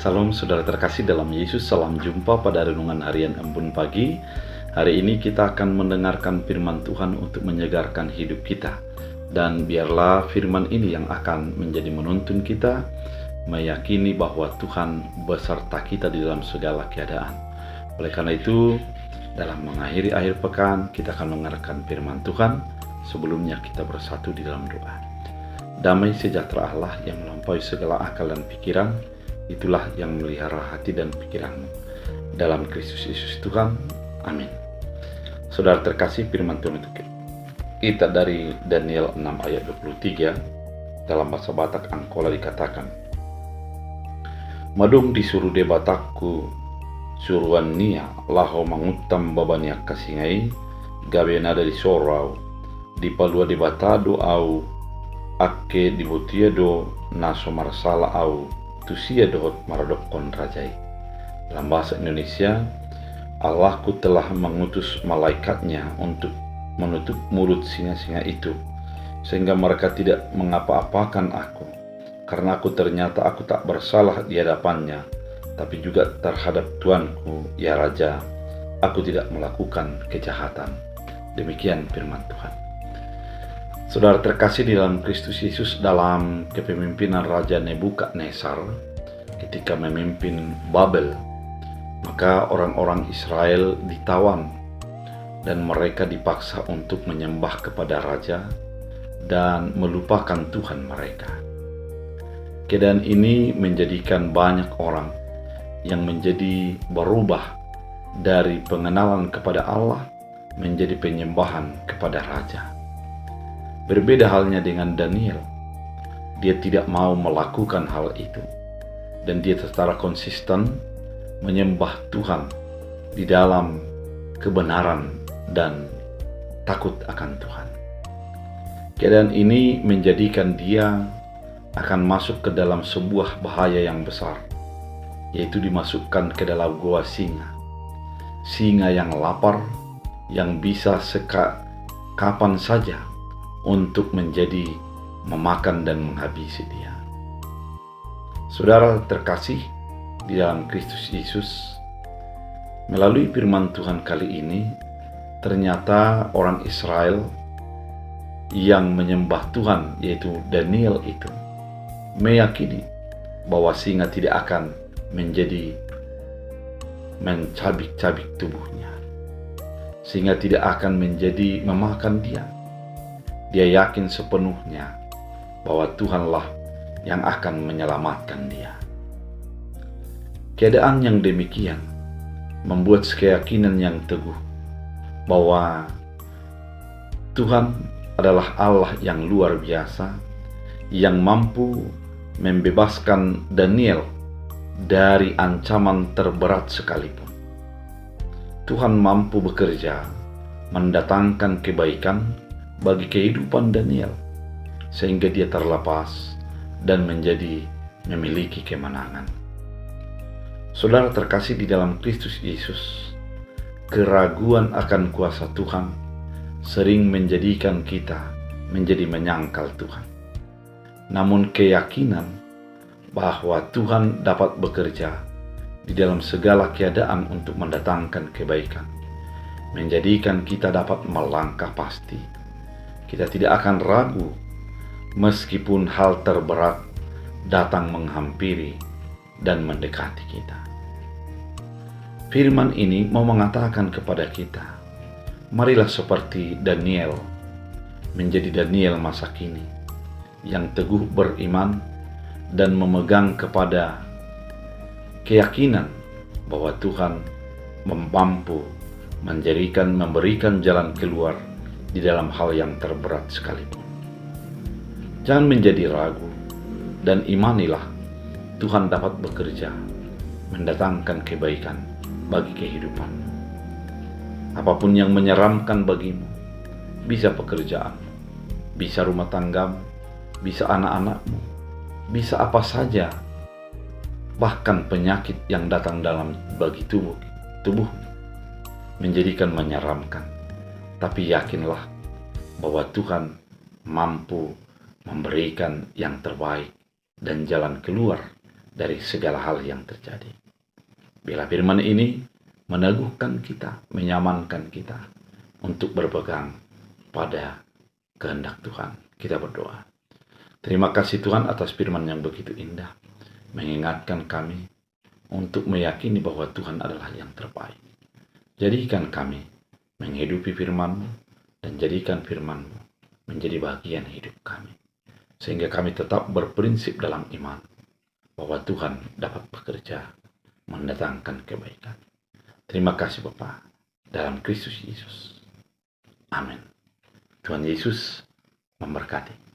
Salam saudara terkasih dalam Yesus, salam jumpa pada renungan harian Embun Pagi. Hari ini kita akan mendengarkan firman Tuhan untuk menyegarkan hidup kita. Dan biarlah firman ini yang akan menjadi menuntun kita, meyakini bahwa Tuhan beserta kita di dalam segala keadaan. Oleh karena itu, dalam mengakhiri akhir pekan, kita akan mendengarkan firman Tuhan. Sebelumnya kita bersatu di dalam doa. Damai sejahtera Allah yang melampaui segala akal dan pikiran, itulah yang melihara hati dan pikiranmu. Dalam Kristus Yesus Tuhan. Amin. Saudara terkasih, firman Tuhan untuk kita dari Daniel 6 ayat 23. Dalam bahasa Batak Angkola dikatakan, Madung disuruh debatakku suruhan nia laho mangutam babania kasingai gabe nada di sorau di palua debatado au ake dibutia do naso marsala au tusia dohot maradokon rajai. Dalam bahasa Indonesia, Allahku telah mengutus malaikatnya untuk menutup mulut singa-singa itu, sehingga mereka tidak mengapa-apakan aku, karena ternyata aku tak bersalah di hadapannya, tapi juga terhadap Tuanku, ya Raja, aku tidak melakukan kejahatan. Demikian firman Tuhan. Saudara terkasih di dalam Kristus Yesus, dalam kepemimpinan Raja Nebukadnezar ketika memimpin Babel, maka orang-orang Israel ditawan dan mereka dipaksa untuk menyembah kepada raja dan melupakan Tuhan mereka. Keadaan ini menjadikan banyak orang yang menjadi berubah dari pengenalan kepada Allah menjadi penyembahan kepada raja. Berbeda halnya dengan Daniel. Dia tidak mau melakukan hal itu, dan dia secara konsisten menyembah Tuhan di dalam kebenaran dan takut akan Tuhan. Keadaan ini menjadikan dia akan masuk ke dalam sebuah bahaya yang besar, yaitu dimasukkan ke dalam gua singa. Singa yang lapar, yang bisa kapan saja untuk menjadi memakan dan menghabisi dia. Saudara terkasih di dalam Kristus Yesus, melalui firman Tuhan kali ini, ternyata orang Israel yang menyembah Tuhan, yaitu Daniel itu, meyakini bahwa singa tidak akan mencabik-cabik tubuhnya, sehingga tidak akan memakan dia. Dia yakin sepenuhnya bahwa Tuhanlah yang akan menyelamatkan dia. Keadaan yang demikian membuat keyakinan yang teguh bahwa Tuhan adalah Allah yang luar biasa, yang mampu membebaskan Daniel dari ancaman terberat sekalipun. Tuhan mampu bekerja mendatangkan kebaikan bagi kehidupan Daniel, sehingga dia terlepas dan memiliki kemenangan. Saudara terkasih di dalam Kristus Yesus, keraguan akan kuasa Tuhan sering menjadikan kita menjadi menyangkal Tuhan. Namun keyakinan bahwa Tuhan dapat bekerja di dalam segala keadaan untuk mendatangkan kebaikan menjadikan kita dapat melangkah pasti. Kita tidak akan ragu meskipun hal terberat datang menghampiri dan mendekati kita. Firman ini mau mengatakan kepada kita, marilah seperti Daniel, menjadi Daniel masa kini, yang teguh beriman dan memegang kepada keyakinan bahwa Tuhan mampu memberikan jalan keluar di dalam hal yang terberat sekalipun. Jangan menjadi ragu dan imanilah Tuhan dapat bekerja mendatangkan kebaikan bagi kehidupan. Apapun yang menyeramkan bagimu, bisa pekerjaan, bisa rumah tanggamu, bisa anak-anakmu, bisa apa saja, bahkan penyakit yang datang bagi tubuhmu menjadikan menyeramkan. Tapi yakinlah bahwa Tuhan mampu memberikan yang terbaik dan jalan keluar dari segala hal yang terjadi. Bila firman ini meneguhkan kita, menyamankan kita untuk berpegang pada kehendak Tuhan. Kita berdoa. Terima kasih Tuhan atas firman yang begitu indah, mengingatkan kami untuk meyakini bahwa Tuhan adalah yang terbaik. Jadikan kami menghidupi firman-Mu dan jadikan firman-Mu menjadi bagian hidup kami, sehingga kami tetap berprinsip dalam iman bahwa Tuhan dapat bekerja mendatangkan kebaikan. Terima kasih Bapa, dalam Kristus Yesus. Amin. Tuhan Yesus memberkati.